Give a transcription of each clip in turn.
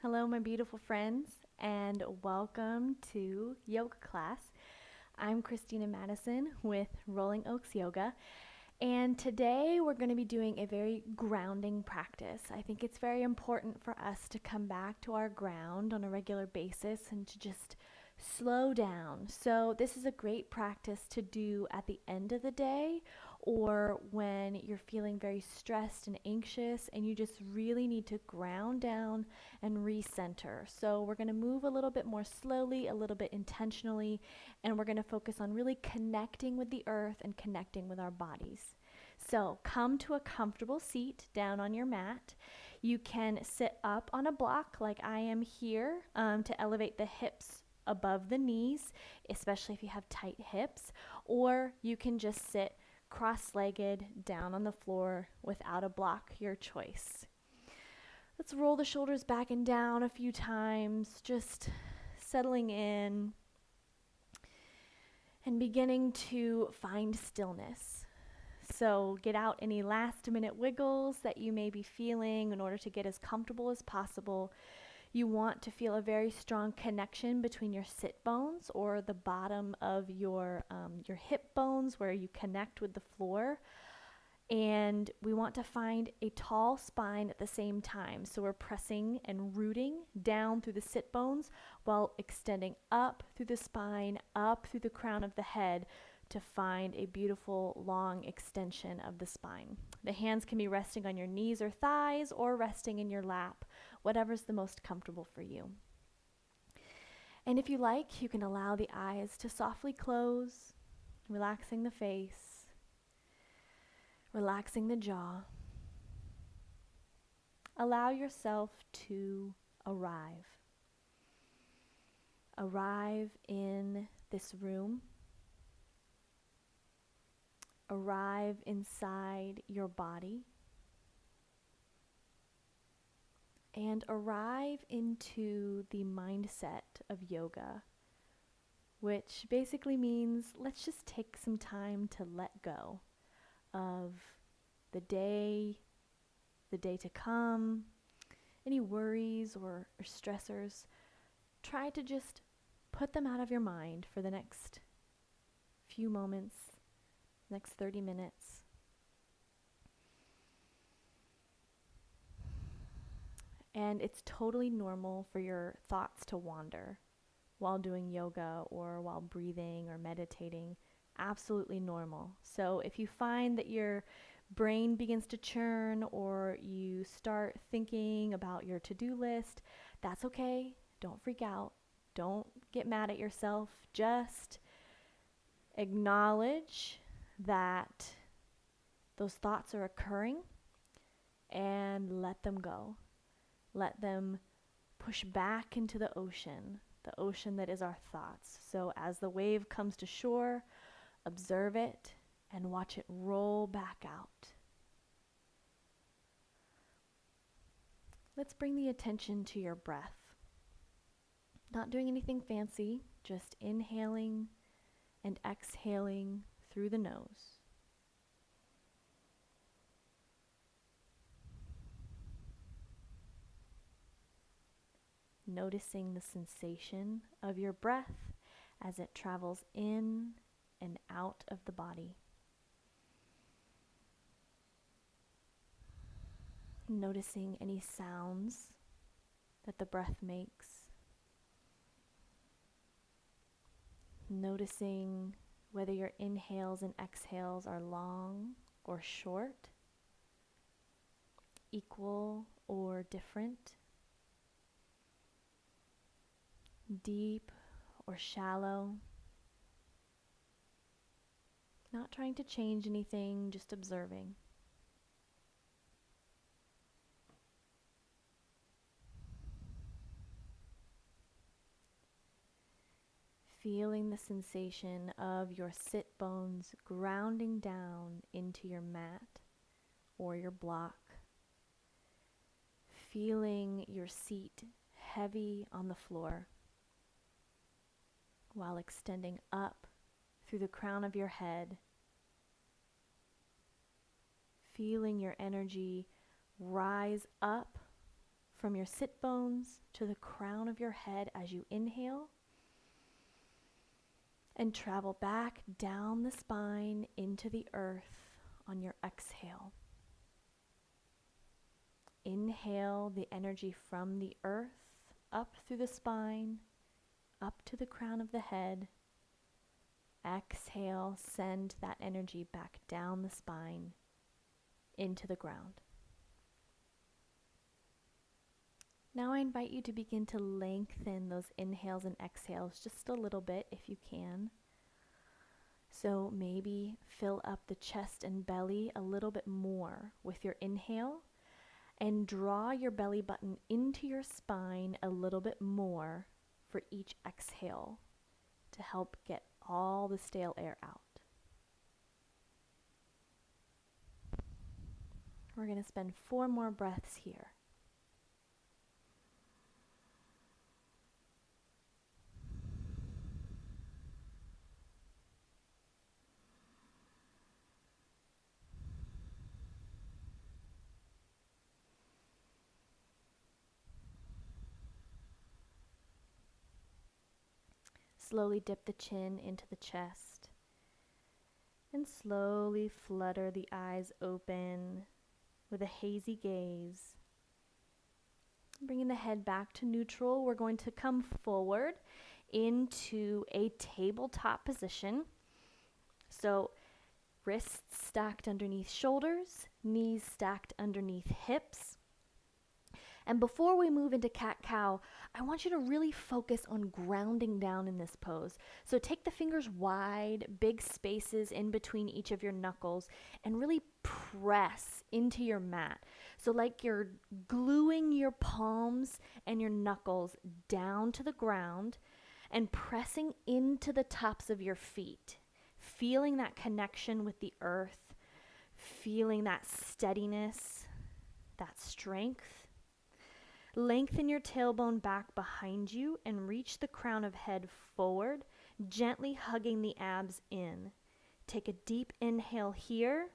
Hello, my beautiful friends, and welcome to yoga class. I'm Christina Madison with Rolling Oaks Yoga, and today we're going to be doing a very grounding practice. I think it's very important for us to come back to our ground on a regular basis and to just slow down. So this is a great practice to do at the end of the day or when you're feeling very stressed and anxious and you just really need to ground down and recenter. So we're going to move a little bit more slowly, a little bit intentionally, and we're going to focus on really connecting with the earth and connecting with our bodies. So come to a comfortable seat down on your mat. You can sit up on a block like I am here to elevate the hips above the knees, especially if you have tight hips, or you can just sit cross-legged down on the floor without a block, your choice. Let's roll the shoulders back and down a few times, just settling in and beginning to find stillness. So get out any last minute wiggles that you may be feeling in order to get as comfortable as possible. You want to feel a very strong connection between your sit bones or the bottom of your hip bones where you connect with the floor. And we want to find a tall spine at the same time. So we're pressing and rooting down through the sit bones while extending up through the spine, up through the crown of the head to find a beautiful long extension of the spine. The hands can be resting on your knees or thighs or resting in your lap, whatever's the most comfortable for you. And if you like, you can allow the eyes to softly close, relaxing the face, relaxing the jaw. Allow yourself to arrive. Arrive in this room. Arrive inside your body. And arrive into the mindset of yoga, which basically means let's just take some time to let go of the day to come, any worries or stressors. Try to just put them out of your mind for the next few moments, next 30 minutes. And it's totally normal for your thoughts to wander while doing yoga or while breathing or meditating. Absolutely normal. So if you find that your brain begins to churn or you start thinking about your to-do list, that's okay. Don't freak out. Don't get mad at yourself. Just acknowledge that those thoughts are occurring and let them go. Let them push back into the ocean that is our thoughts. So as the wave comes to shore, observe it and watch it roll back out. Let's bring the attention to your breath. Not doing anything fancy, just inhaling and exhaling through the nose. Noticing the sensation of your breath as it travels in and out of the body. Noticing any sounds that the breath makes. Noticing whether your inhales and exhales are long or short, equal or different, deep or shallow. Not trying to change anything, just observing. Feeling the sensation of your sit bones grounding down into your mat or your block. Feeling your seat heavy on the floor while extending up through the crown of your head. Feeling your energy rise up from your sit bones to the crown of your head as you inhale, and travel back down the spine into the earth on your exhale. Inhale the energy from the earth up through the spine, up to the crown of the head. Exhale, send that energy back down the spine into the ground. Now I invite you to begin to lengthen those inhales and exhales just a little bit if you can. So maybe fill up the chest and belly a little bit more with your inhale, and draw your belly button into your spine a little bit more for each exhale to help get all the stale air out. We're going to spend 4 more breaths here. Slowly dip the chin into the chest and slowly flutter the eyes open with a hazy gaze. Bringing the head back to neutral, we're going to come forward into a tabletop position. So wrists stacked underneath shoulders, knees stacked underneath hips. And before we move into cat-cow, I want you to really focus on grounding down in this pose. So take the fingers wide, big spaces in between each of your knuckles, and really press into your mat. So like you're gluing your palms and your knuckles down to the ground and pressing into the tops of your feet, feeling that connection with the earth, feeling that steadiness, that strength. Lengthen your tailbone back behind you and reach the crown of head forward, gently hugging the abs in. Take a deep inhale here.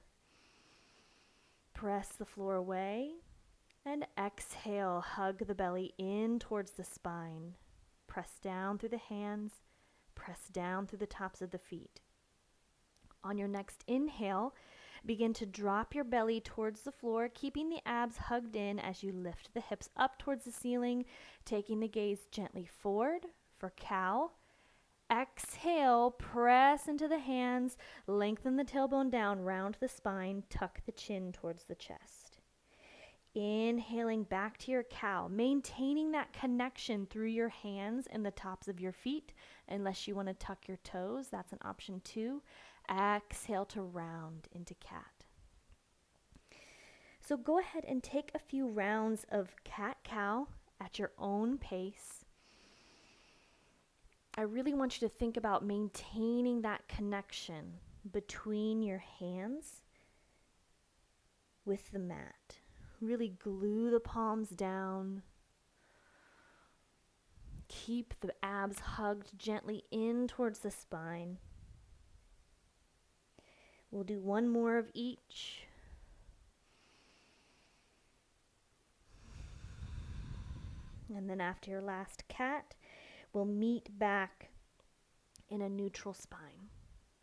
Press the floor away. And exhale, hug the belly in towards the spine. Press down through the hands. Press down through the tops of the feet. On your next inhale, begin to drop your belly towards the floor, keeping the abs hugged in as you lift the hips up towards the ceiling, taking the gaze gently forward for cow. Exhale, press into the hands, lengthen the tailbone down, round the spine, tuck the chin towards the chest. Inhaling back to your cow, maintaining that connection through your hands and the tops of your feet, unless you want to tuck your toes, that's an option too. Exhale to round into cat. So go ahead and take a few rounds of cat-cow at your own pace. I really want you to think about maintaining that connection between your hands with the mat. Really glue the palms down. Keep the abs hugged gently in towards the spine. We'll do 1 more of each. And then after your last cat, we'll meet back in a neutral spine.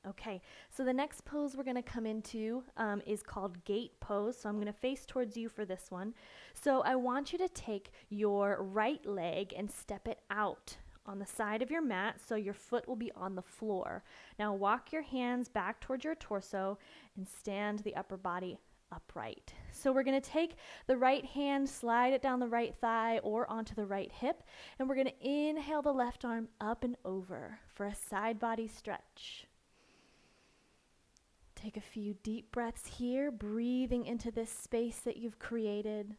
Okay, so the next pose we're going to come into is called gate pose. So I'm going to face towards you for this one. So I want you to take your right leg and step it out on the side of your mat so your foot will be on the floor. Now walk your hands back towards your torso and stand the upper body upright. So we're going to take the right hand, slide it down the right thigh or onto the right hip, and we're going to inhale the left arm up and over for a side body stretch. Take a few deep breaths here, breathing into this space that you've created.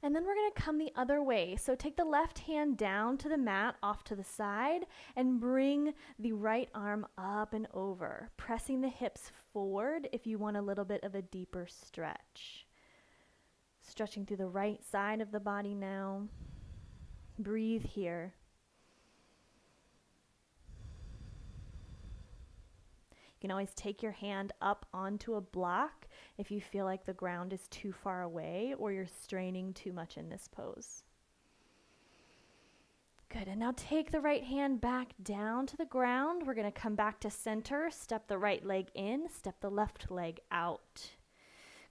And then we're going to come the other way. So take the left hand down to the mat, off to the side, and bring the right arm up and over, pressing the hips forward if you want a little bit of a deeper stretch. Stretching through the right side of the body now. Breathe here. You can always take your hand up onto a block if you feel like the ground is too far away or you're straining too much in this pose. Good, and now take the right hand back down to the ground. We're gonna come back to center, step the right leg in, step the left leg out.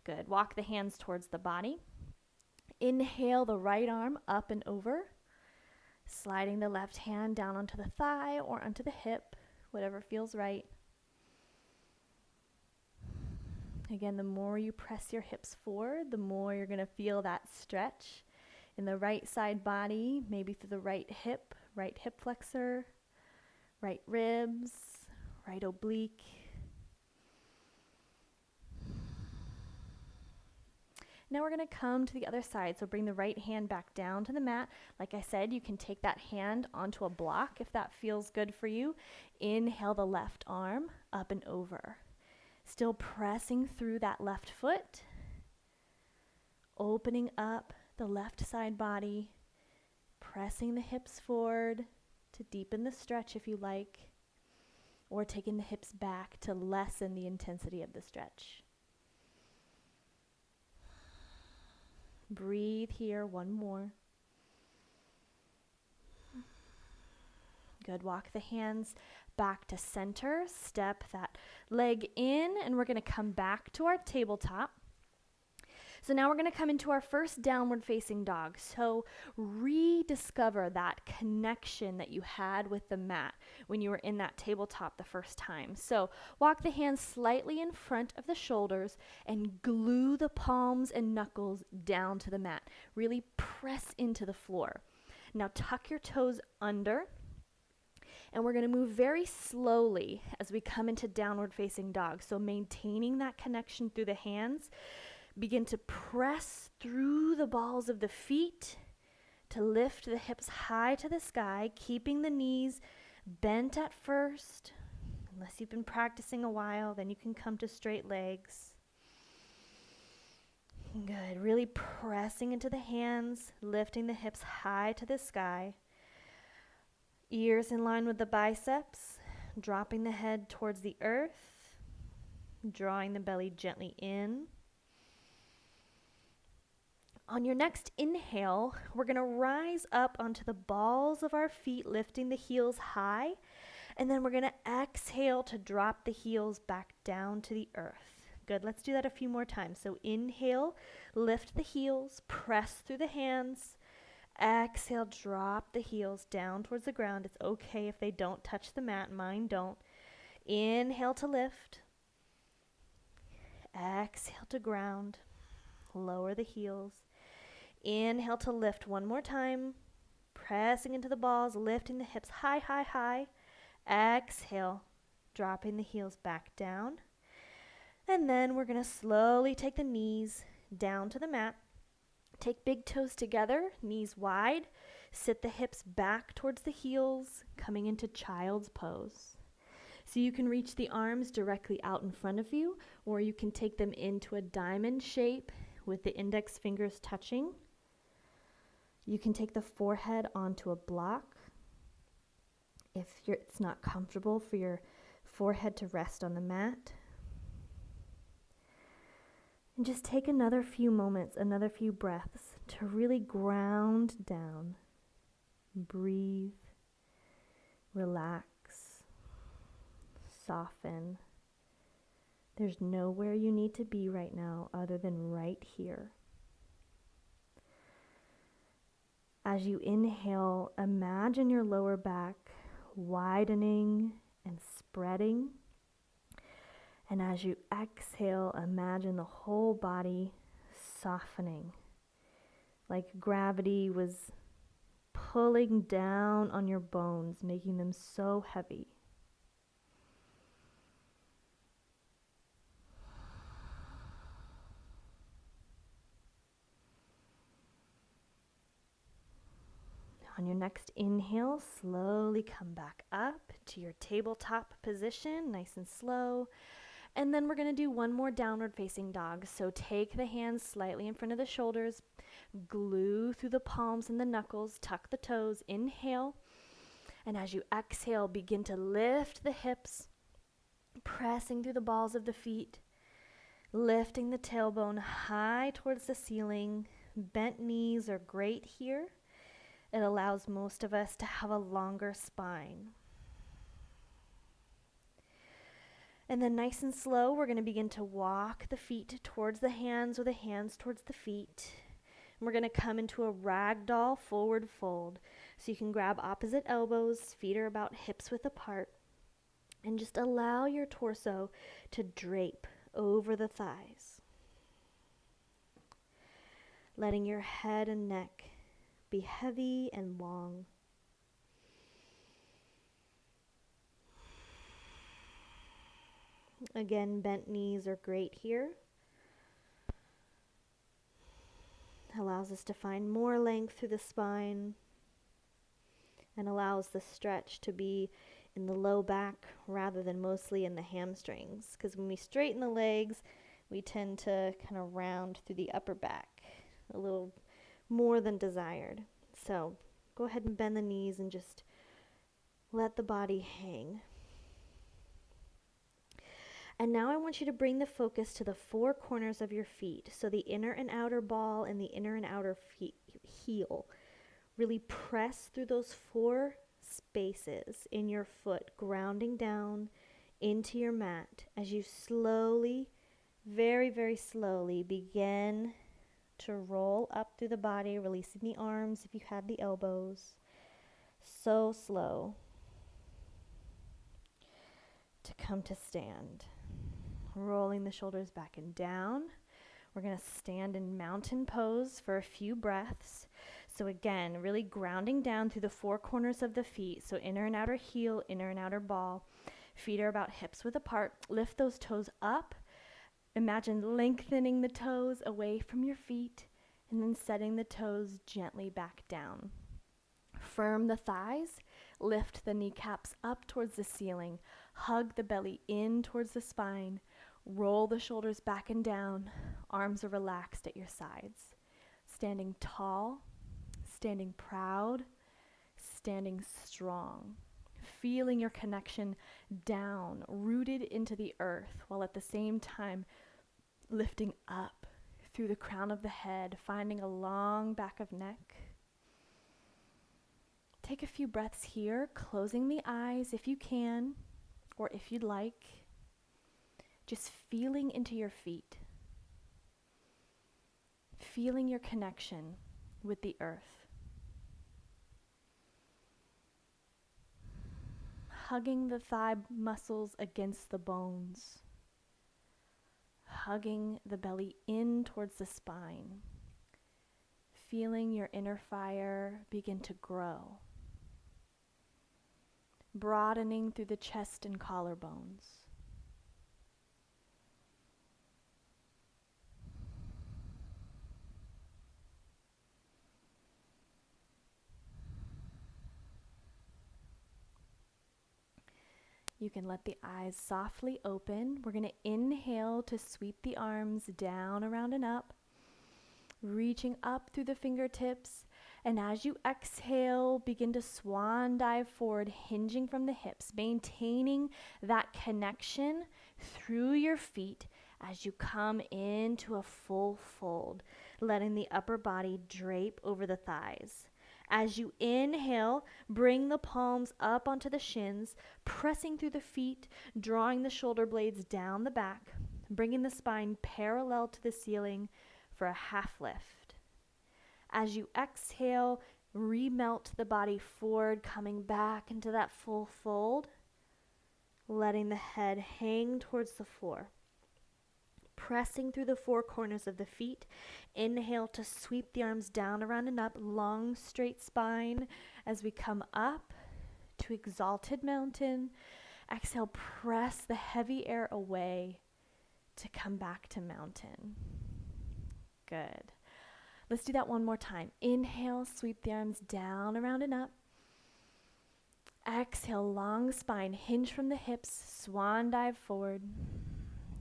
Good, walk the hands towards the body. Inhale the right arm up and over, sliding the left hand down onto the thigh or onto the hip, whatever feels right. Again, the more you press your hips forward, the more you're gonna feel that stretch in the right side body, maybe through the right hip flexor, right ribs, right oblique. Now we're going to come to the other side. So bring the right hand back down to the mat. Like I said, you can take that hand onto a block if that feels good for you. Inhale the left arm up and over. Still pressing through that left foot. Opening up the left side body. Pressing the hips forward to deepen the stretch if you like. Or taking the hips back to lessen the intensity of the stretch. Breathe here, one more. Good, walk the hands back to center, step that leg in, and we're gonna come back to our tabletop. So now we're gonna come into our first downward facing dog. So rediscover that connection that you had with the mat when you were in that tabletop the first time. So walk the hands slightly in front of the shoulders and glue the palms and knuckles down to the mat. Really press into the floor. Now tuck your toes under. And we're going to move very slowly as we come into downward facing dog. So maintaining that connection through the hands. Begin to press through the balls of the feet to lift the hips high to the sky, keeping the knees bent at first. Unless you've been practicing a while, then you can come to straight legs. Good. Really pressing into the hands, lifting the hips high to the sky. Ears in line with the biceps, dropping the head towards the earth, drawing the belly gently in. On your next inhale, we're going to rise up onto the balls of our feet, lifting the heels high, and then we're going to exhale to drop the heels back down to the earth. Good, let's do that a few more times. So inhale, lift the heels, press through the hands. Exhale, drop the heels down towards the ground. It's okay if they don't touch the mat. Mine don't. Inhale to lift. Exhale to ground. Lower the heels. Inhale to lift one more time. Pressing into the balls, lifting the hips high, high, high. Exhale, dropping the heels back down. And then we're going to slowly take the knees down to the mat. Take big toes together, knees wide. Sit the hips back towards the heels, coming into child's pose. So you can reach the arms directly out in front of you, or you can take them into a diamond shape with the index fingers touching. You can take the forehead onto a block if it's not comfortable for your forehead to rest on the mat. And just take another few moments, another few breaths to really ground down. Breathe, relax, soften. There's nowhere you need to be right now other than right here. As you inhale, imagine your lower back widening and spreading. And as you exhale, imagine the whole body softening, like gravity was pulling down on your bones, making them so heavy. On your next inhale, slowly come back up to your tabletop position, nice and slow. And then we're going to do one more downward facing dog. So take the hands slightly in front of the shoulders, glue through the palms and the knuckles, tuck the toes, inhale. And as you exhale, begin to lift the hips, Pressing through the balls of the feet, lifting the tailbone high towards the ceiling. Bent knees are great here. It allows most of us to have a longer spine. And then nice and slow, we're going to begin to walk the feet towards the hands or the hands towards the feet. And we're going to come into a ragdoll forward fold. So you can grab opposite elbows, feet are about hips width apart, and just allow your torso to drape over the thighs. Letting your head and neck be heavy and long. Again, bent knees are great here. Allows us to find more length through the spine and allows the stretch to be in the low back rather than mostly in the hamstrings. Because when we straighten the legs, we tend to kind of round through the upper back a little more than desired. So go ahead and bend the knees and just let the body hang. And now I want you to bring the focus to the four corners of your feet. So the inner and outer ball and the inner and outer heel. Really press through those four spaces in your foot, grounding down into your mat as you slowly, very, very slowly begin to roll up through the body, releasing the arms if you have the elbows. So slow to come to stand. Rolling the shoulders back and down. We're going to stand in mountain pose for a few breaths. So again, really grounding down through the four corners of the feet. So inner and outer heel, inner and outer ball. Feet are about hips width apart. Lift those toes up. Imagine lengthening the toes away from your feet and then setting the toes gently back down. Firm the thighs. Lift the kneecaps up towards the ceiling. Hug the belly in towards the spine. Roll the shoulders back and down. Arms are relaxed at your sides. Standing tall, standing proud, standing strong. Feeling your connection down, rooted into the earth, while at the same time lifting up through the crown of the head, finding a long back of neck. Take a few breaths here, closing the eyes if you can, or if you'd like. Just feeling into your feet. Feeling your connection with the earth. Hugging the thigh muscles against the bones. Hugging the belly in towards the spine. Feeling your inner fire begin to grow. Broadening through the chest and collarbones. You can let the eyes softly open. We're going to inhale to sweep the arms down, around, and up. Reaching up through the fingertips. And as you exhale, begin to swan dive forward, hinging from the hips, maintaining that connection through your feet as you come into a full fold, letting the upper body drape over the thighs. As you inhale, bring the palms up onto the shins, pressing through the feet, drawing the shoulder blades down the back, bringing the spine parallel to the ceiling for a half lift. As you exhale, remelt the body forward, coming back into that full fold, letting the head hang towards the floor. Pressing through the four corners of the feet. Inhale to sweep the arms down, around, and up. Long, straight spine as we come up to exalted mountain. Exhale, press the heavy air away to come back to mountain. Good. Let's do that one more time. Inhale, sweep the arms down, around, and up. Exhale, long spine, hinge from the hips, swan dive forward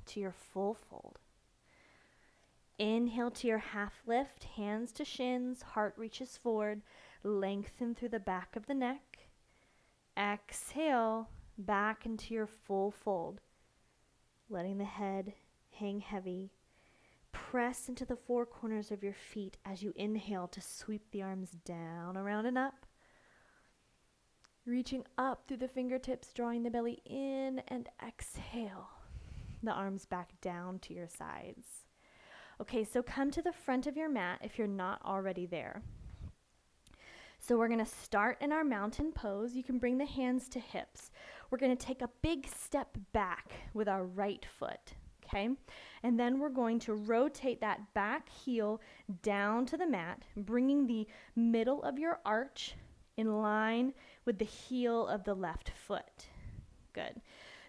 to your full fold. Inhale to your half lift, hands to shins, heart reaches forward, lengthen through the back of the neck. Exhale, back into your full fold. letting the head hang heavy. Press into the four corners of your feet as you inhale to sweep the arms down, around, and up. Reaching up through the fingertips, drawing the belly in, and exhale. The arms back down to your sides. Okay, so come to the front of your mat if you're not already there. So we're going to start in our mountain pose. You can bring the hands to hips. We're going to take a big step back with our right foot, okay? And then we're going to rotate that back heel down to the mat, bringing the middle of your arch in line with the heel of the left foot. Good.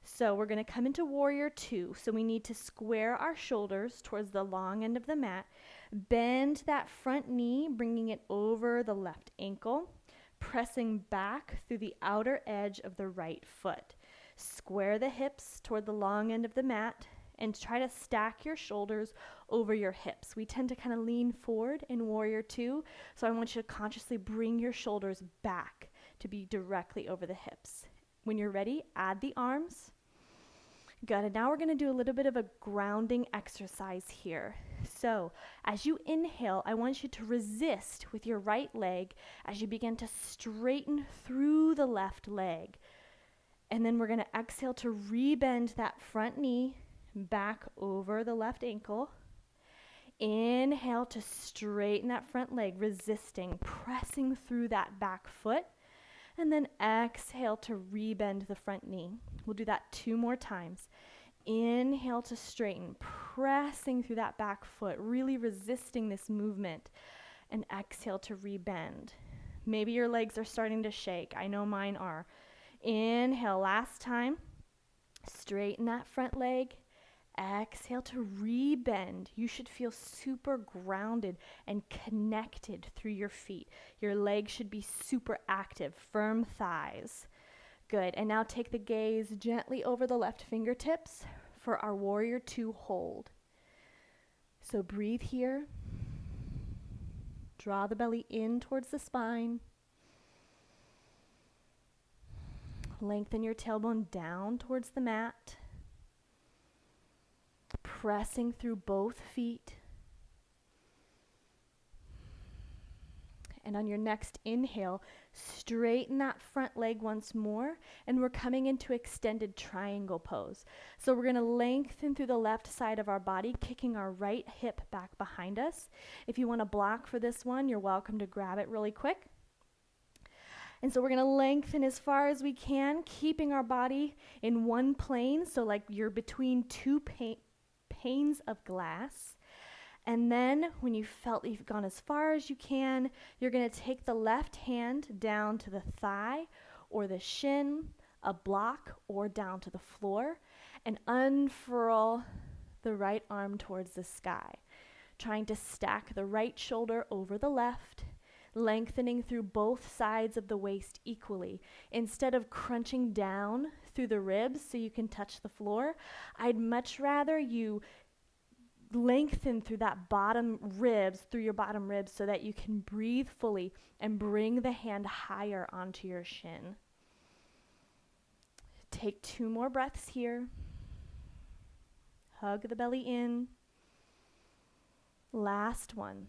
So we're going to come into warrior two. So we need to square our shoulders towards the long end of the mat. Bend that front knee, bringing it over the left ankle, pressing back through the outer edge of the right foot. Square the hips toward the long end of the mat and try to stack your shoulders over your hips. We tend to kind of lean forward in warrior two, so I want you to consciously bring your shoulders back to be directly over the hips. When you're ready, add the arms. Good, and now we're going to do a little bit of a grounding exercise here. So as you inhale, I want you to resist with your right leg as you begin to straighten through the left leg. And then we're going to exhale to rebend that front knee back over the left ankle. Inhale to straighten that front leg, resisting, pressing through that back foot. And then exhale to rebend the front knee. We'll do that 2 more times. Inhale to straighten, pressing through that back foot, really resisting this movement. And exhale to rebend. Maybe your legs are starting to shake. I know mine are. Inhale, last time. Straighten that front leg. Exhale to rebend. You should feel super grounded and connected through your feet. Your legs should be super active, firm thighs. Good. And now take the gaze gently over the left fingertips for our warrior two hold. So breathe here. Draw the belly in towards the spine. Lengthen your tailbone down towards the mat. Pressing through both feet. And on your next inhale, straighten that front leg once more, and we're coming into extended triangle pose. So we're going to lengthen through the left side of our body, kicking our right hip back behind us. If you want to block for this one, you're welcome to grab it really quick. And so we're going to lengthen as far as we can, keeping our body in one plane, so like you're between two panes of glass. And then when you felt you've gone as far as you can, you're going to take the left hand down to the thigh or the shin, a block, or down to the floor, and unfurl the right arm towards the sky, trying to stack the right shoulder over the left, lengthening through both sides of the waist equally. Instead of crunching down through the ribs so you can touch the floor, I'd much rather you lengthen through that bottom ribs, through your bottom ribs, so that you can breathe fully and bring the hand higher onto your shin. Take 2 more breaths here. Hug the belly in. Last one.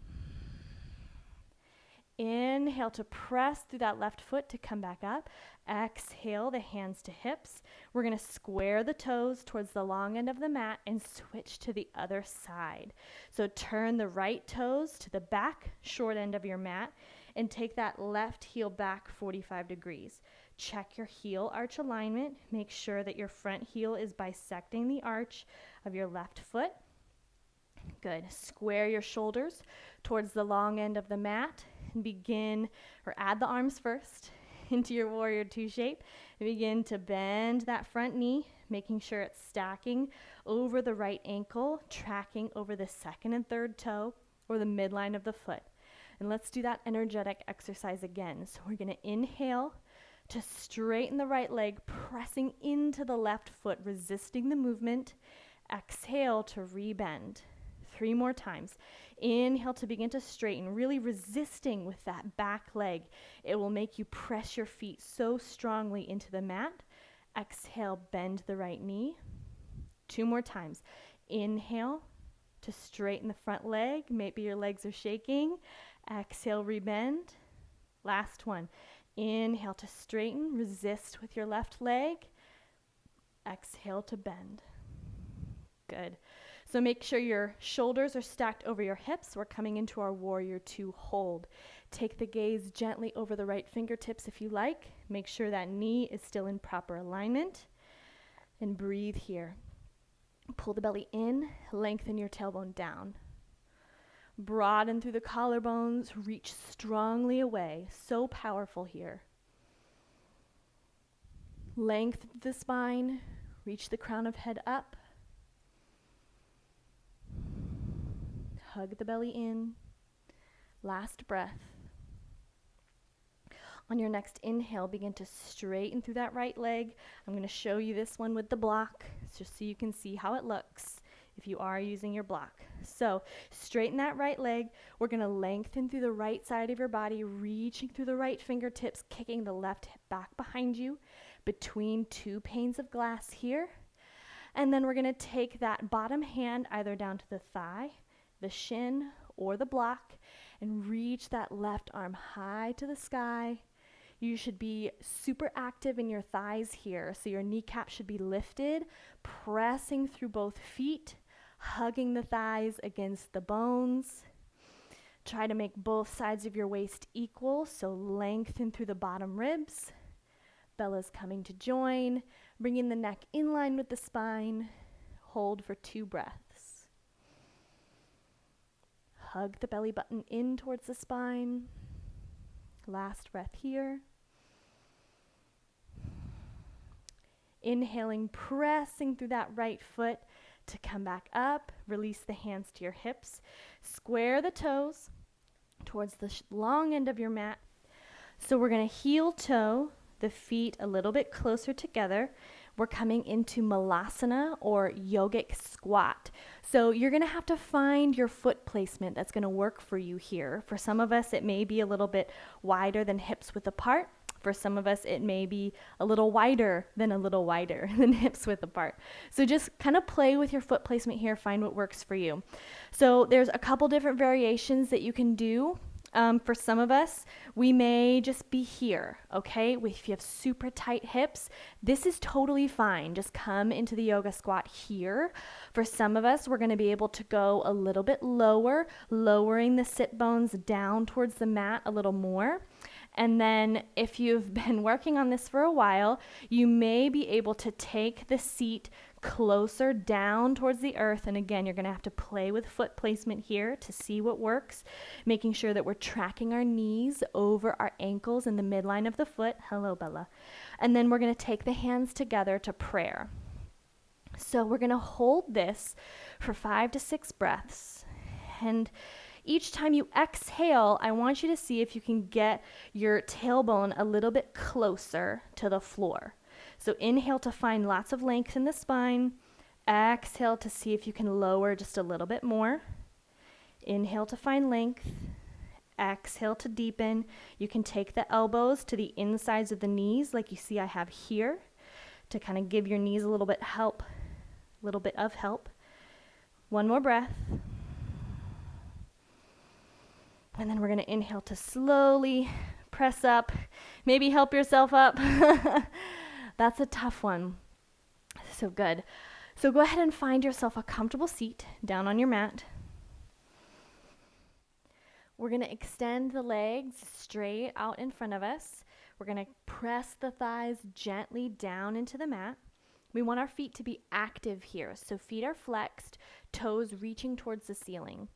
Inhale to press through that left foot to come back up. Exhale the hands to hips. We're going to square the toes towards the long end of the mat and switch to the other side. So turn the right toes to the back short end of your mat and take that left heel back 45 degrees. Check your heel arch alignment. Make sure that your front heel is bisecting the arch of your left foot. Good. Square your shoulders towards the long end of the mat and begin, or add the arms first into your warrior two shape. And begin to bend that front knee, making sure it's stacking over the right ankle, tracking over the second and third toe or the midline of the foot. And let's do that energetic exercise again. So we're going to inhale to straighten the right leg, pressing into the left foot, resisting the movement. Exhale to rebend. 3 more times. Inhale to begin to straighten, really resisting with that back leg. It will make you press your feet so strongly into the mat. Exhale, bend the right knee. 2 more times. Inhale to straighten the front leg. Maybe your legs are shaking. Exhale, rebend. Last one. Inhale to straighten. Resist with your left leg. Exhale to bend. Good. So make sure your shoulders are stacked over your hips. We're coming into our warrior 2 hold. Take the gaze gently over the right fingertips if you like. Make sure that knee is still in proper alignment. And breathe here. Pull the belly in, lengthen your tailbone down. Broaden through the collarbones, reach strongly away. So powerful here. Lengthen the spine, reach the crown of head up. Hug the belly in. Last breath. On your next inhale, begin to straighten through that right leg. I'm going to show you this one with the block, just so you can see how it looks if you are using your block. So straighten that right leg. We're going to lengthen through the right side of your body, reaching through the right fingertips, kicking the left hip back behind you between 2 panes of glass here. And then we're going to take that bottom hand either down to the thigh, the shin, or the block, and reach that left arm high to the sky. You should be super active in your thighs here, so your kneecap should be lifted, pressing through both feet, hugging the thighs against the bones. Try to make both sides of your waist equal, so lengthen through the bottom ribs. Bella's coming to join, bringing the neck in line with the spine. Hold for 2 breaths. Hug the belly button in towards the spine. Last breath here. Inhaling, pressing through that right foot to come back up. Release the hands to your hips. Square the toes towards the long end of your mat. So we're going to heel toe the feet a little bit closer together. We're coming into malasana or yogic squat. So you're going to have to find your foot placement that's going to work for you here. For some of us, it may be a little bit wider than hips width apart. For some of us, it may be a little wider than hips width apart. So just kind of play with your foot placement here, find what works for you. So there's a couple different variations that you can do. For some of us, we may just be here, okay? If you have super tight hips, this is totally fine. Just come into the yoga squat here. For some of us, we're going to be able to go a little bit lower, lowering the sit bones down towards the mat a little more. And then if you've been working on this for a while, you may be able to take the seat closer down towards the earth. And again, you're going to have to play with foot placement here to see what works, making sure that we're tracking our knees over our ankles in the midline of the foot. Hello, Bella. And then we're going to take the hands together to prayer. So we're going to hold this for 5 to 6 breaths. And each time you exhale, I want you to see if you can get your tailbone a little bit closer to the floor. So inhale to find lots of length in the spine. Exhale to see if you can lower just a little bit more. Inhale to find length. Exhale to deepen. You can take the elbows to the insides of the knees like you see I have here to kind of give your knees a little bit of help. One more breath. And then we're going to inhale to slowly press up. Maybe help yourself up. That's a tough one. So good. So go ahead and find yourself a comfortable seat down on your mat. We're going to extend the legs straight out in front of us. We're going to press the thighs gently down into the mat. We want our feet to be active here. So feet are flexed, toes reaching towards the ceiling.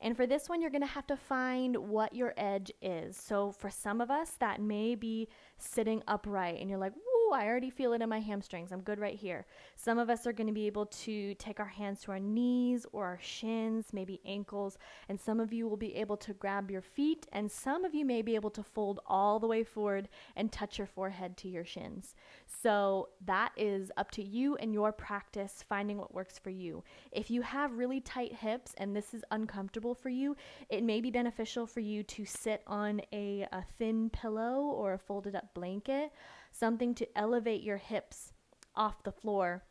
And for this one, you're going to have to find what your edge is. So for some of us, that may be sitting upright and you're like, woo, I already feel it in my hamstrings. I'm good right here. Some of us are going to be able to take our hands to our knees or our shins, maybe ankles. And some of you will be able to grab your feet. And some of you may be able to fold all the way forward and touch your forehead to your shins. So that is up to you and your practice, finding what works for you. If you have really tight hips and this is uncomfortable for you, it may be beneficial for you to sit on a thin pillow or a folded up blanket, something to elevate your hips off the floor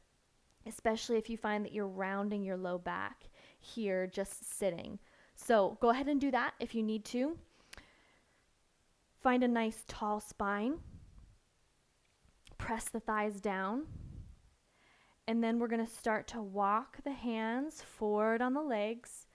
especially if you find that you're rounding your low back here just sitting. So go ahead and do that if you need to. Find a nice tall spine. Press the thighs down. And then we're going to start to walk the hands forward on the legs,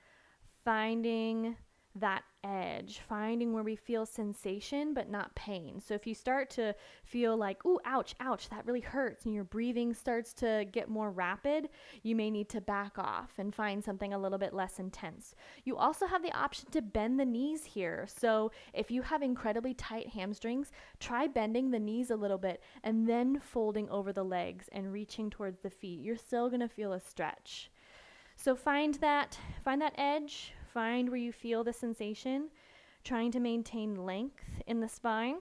finding that edge, finding where we feel sensation but not pain. So if you start to feel like, ooh, ouch, ouch, that really hurts, and your breathing starts to get more rapid, you may need to back off and find something a little bit less intense. You also have the option to bend the knees here. So if you have incredibly tight hamstrings, try bending the knees a little bit and then folding over the legs and reaching towards the feet. You're still going to feel a stretch. So find that edge, find where you feel the sensation, trying to maintain length in the spine.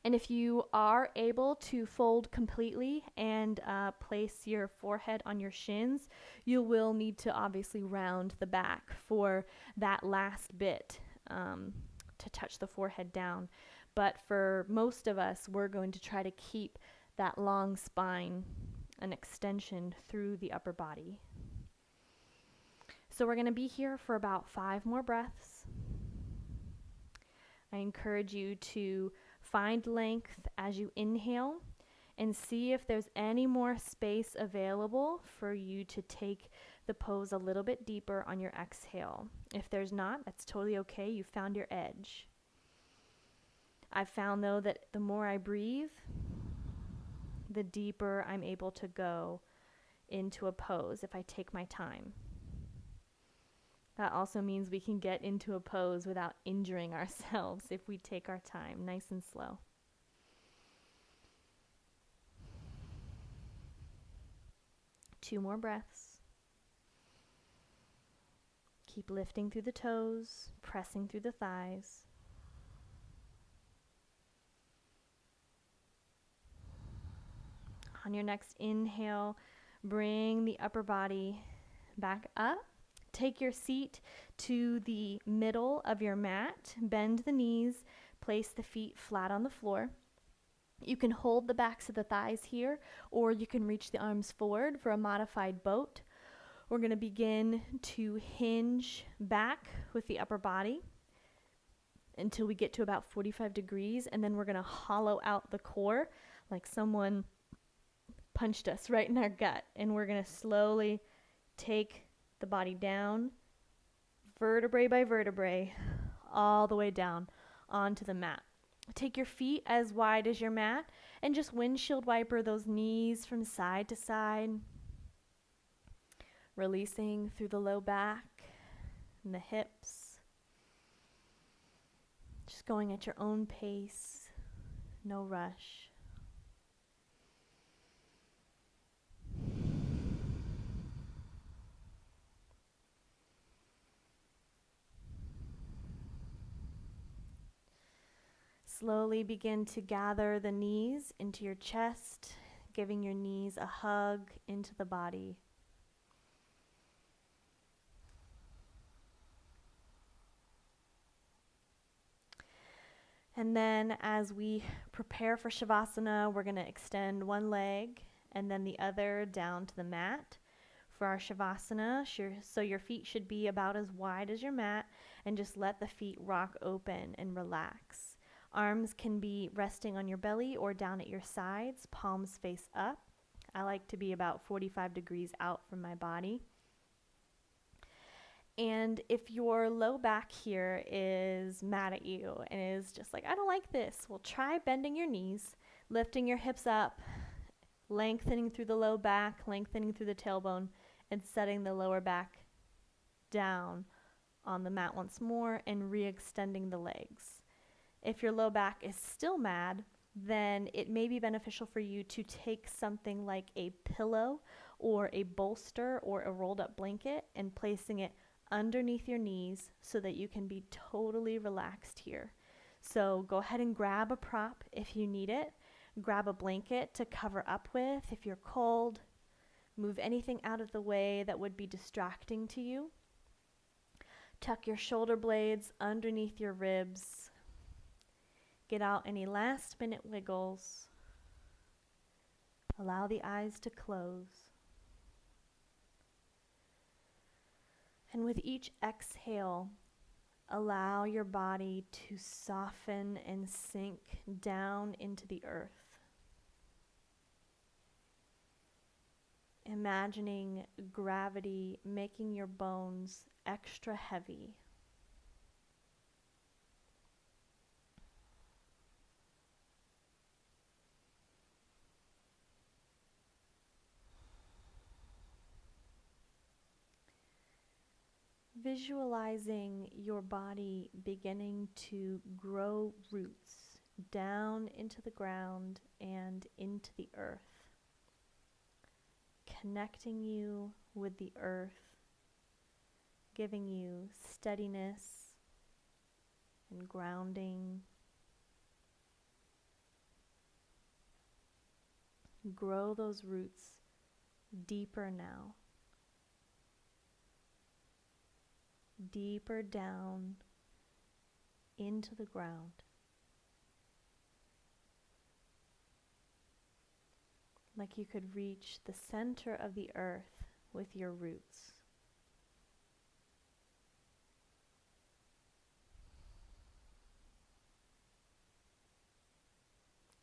And if you are able to fold completely and place your forehead on your shins, you will need to obviously round the back for that last bit to touch the forehead down. But for most of us, we're going to try to keep that long spine an extension through the upper body. So we're going to be here for about 5 more breaths. I encourage you to find length as you inhale and see if there's any more space available for you to take the pose a little bit deeper on your exhale. If there's not, that's totally okay. You found your edge. I've found, though, that the more I breathe, the deeper I'm able to go into a pose if I take my time. That also means we can get into a pose without injuring ourselves if we take our time, nice and slow. Two more breaths. Keep lifting through the toes, pressing through the thighs. On your next inhale, bring the upper body back up. Take your seat to the middle of your mat, bend the knees, place the feet flat on the floor. You can hold the backs of the thighs here, or you can reach the arms forward for a modified boat. We're going to begin to hinge back with the upper body until we get to about 45 degrees, and then we're going to hollow out the core like someone punched us right in our gut, and we're going to slowly take the body down, vertebrae by vertebrae, all the way down onto the mat. Take your feet as wide as your mat and just windshield wiper those knees from side to side, releasing through the low back and the hips. Just going at your own pace, no rush. Slowly begin to gather the knees into your chest, giving your knees a hug into the body. And then as we prepare for Shavasana, we're going to extend one leg and then the other down to the mat. For our Shavasana, so your feet should be about as wide as your mat, and just let the feet rock open and relax. Arms can be resting on your belly or down at your sides, palms face up. I like to be about 45 degrees out from my body. And if your low back here is mad at you and is just like, I don't like this, well, try bending your knees, lifting your hips up, lengthening through the low back, lengthening through the tailbone, and setting the lower back down on the mat once more and re-extending the legs. If your low back is still mad, then it may be beneficial for you to take something like a pillow or a bolster or a rolled up blanket and placing it underneath your knees so that you can be totally relaxed here. So go ahead and grab a prop if you need it. Grab a blanket to cover up with if you're cold. Move anything out of the way that would be distracting to you. Tuck your shoulder blades underneath your ribs. Get out any last minute wiggles. Allow the eyes to close. And with each exhale, allow your body to soften and sink down into the earth. Imagining gravity making your bones extra heavy. Visualizing your body beginning to grow roots down into the ground and into the earth, connecting you with the earth, giving you steadiness and grounding. Grow those roots deeper now. Deeper down into the ground. Like you could reach the center of the earth with your roots.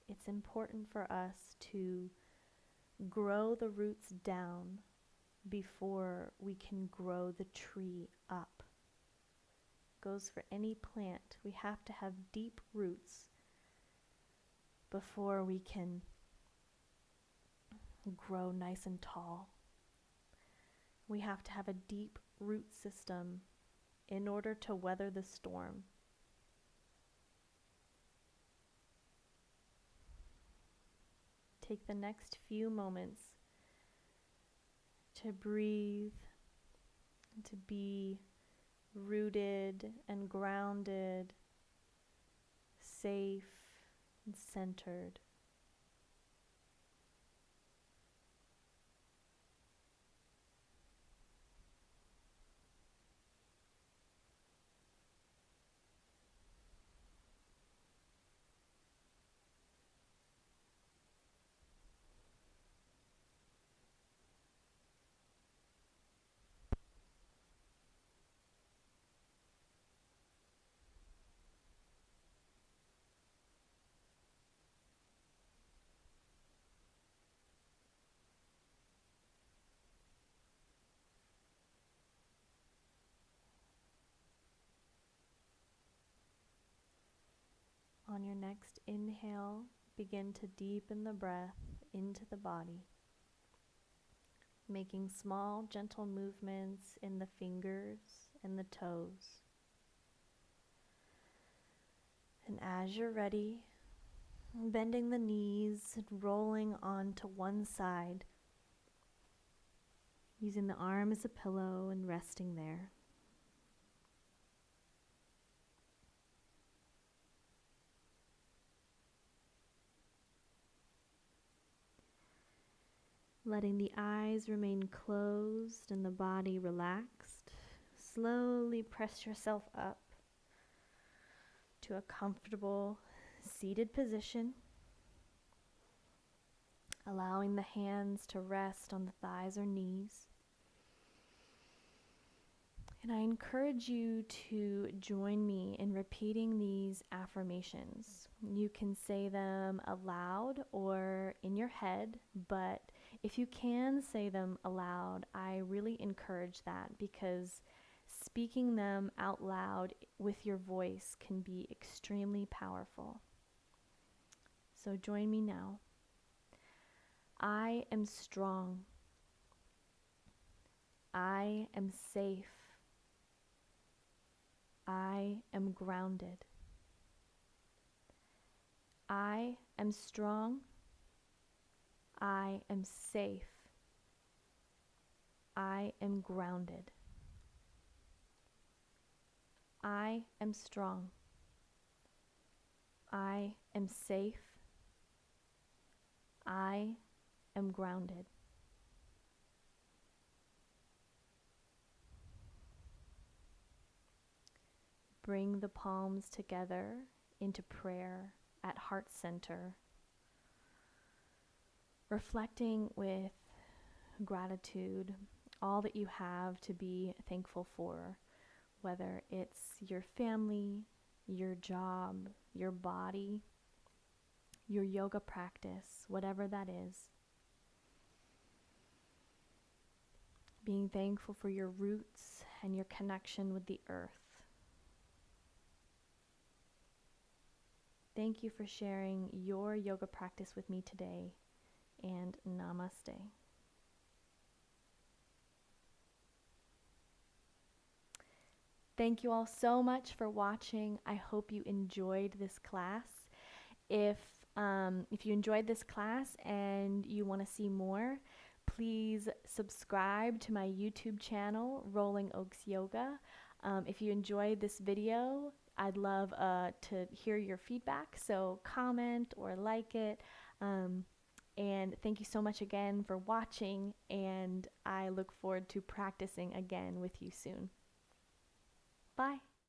It's important for us to grow the roots down before we can grow the tree up. Goes for any plant. We have to have deep roots before we can grow nice and tall. We have to have a deep root system in order to weather the storm. Take the next few moments to breathe, to be rooted and grounded, safe and centered. On your next inhale, begin to deepen the breath into the body, making small, gentle movements in the fingers and the toes. And as you're ready, bending the knees and rolling onto one side, using the arm as a pillow and resting there. Letting the eyes remain closed and the body relaxed, slowly press yourself up to a comfortable seated position, allowing the hands to rest on the thighs or knees. And I encourage you to join me in repeating these affirmations. You can say them aloud or in your head, but if you can say them aloud, I really encourage that because speaking them out loud with your voice can be extremely powerful. So join me now. I am strong. I am safe. I am grounded. I am strong. I am safe. I am grounded. I am strong. I am safe. I am grounded. Bring the palms together into prayer at heart center. reflecting with gratitude all that you have to be thankful for, whether it's your family, your job, your body, your yoga practice, whatever that is. Being thankful for your roots and your connection with the earth. Thank you for sharing your yoga practice with me today, and namaste. Thank you all so much for watching. I hope you enjoyed this class. If you enjoyed this class and you want to see more, please subscribe to my YouTube channel, Rolling Oaks Yoga. If you enjoyed this video, I'd love to hear your feedback, so comment or like it. And thank you so much again for watching, and I look forward to practicing again with you soon. Bye.